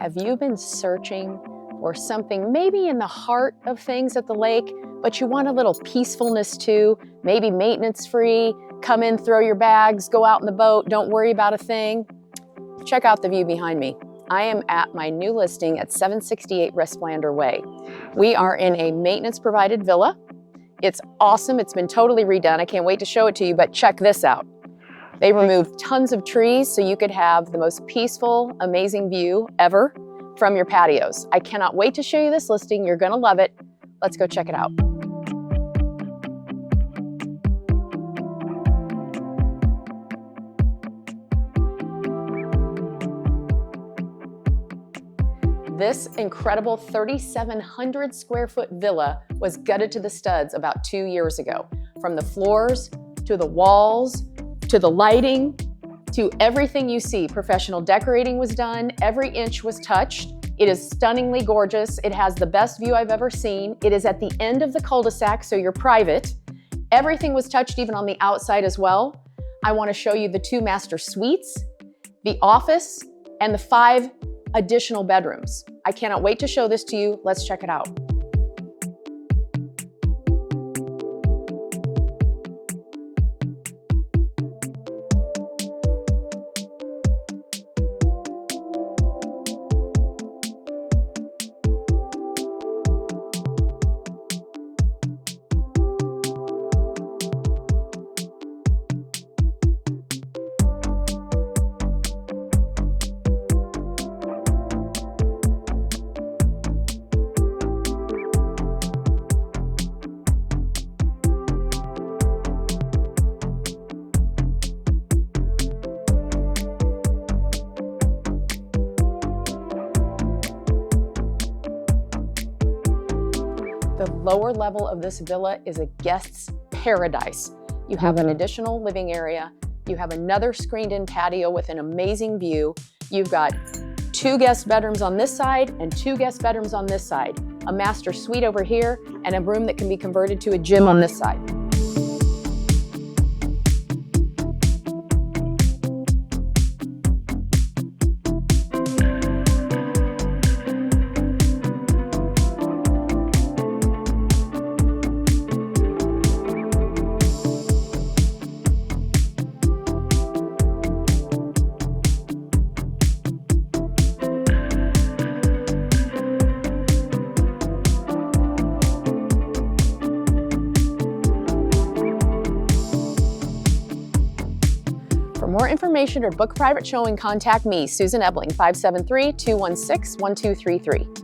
Have you been searching for something maybe in the heart of things at the lake, but you want a little peacefulness too, maybe maintenance free, come in, throw your bags, go out in the boat, don't worry about a thing? Check out the view behind me. I am at my new listing at 768 Resplander Way. We are in a maintenance provided villa. It's awesome, it's been totally redone. I can't wait to show it to you, but check this out. They removed tons of trees so you could have the most peaceful, amazing view ever from your patios. I cannot wait to show you this listing. You're gonna love it. Let's go check it out. This incredible 3,700 square foot villa was gutted to the studs about 2 years ago. From the floors, to the walls, to the lighting, to everything you see. Professional decorating was done, every inch was touched. It is stunningly gorgeous. It has the best view I've ever seen. It is at the end of the cul-de-sac, so you're private. Everything was touched, even on the outside as well. I want to show you the 2 master suites, the office, and the 5 additional bedrooms. I cannot wait to show this to you. Let's check it out. The lower level of this villa is a guest's paradise. You have an additional living area. You have another screened-in patio with an amazing view. You've got 2 guest bedrooms on this side and 2 guest bedrooms on this side. A master suite over here and a room that can be converted to a gym on this side. For more information or book a private showing, contact me, Susan Ebling, 573-216-1233.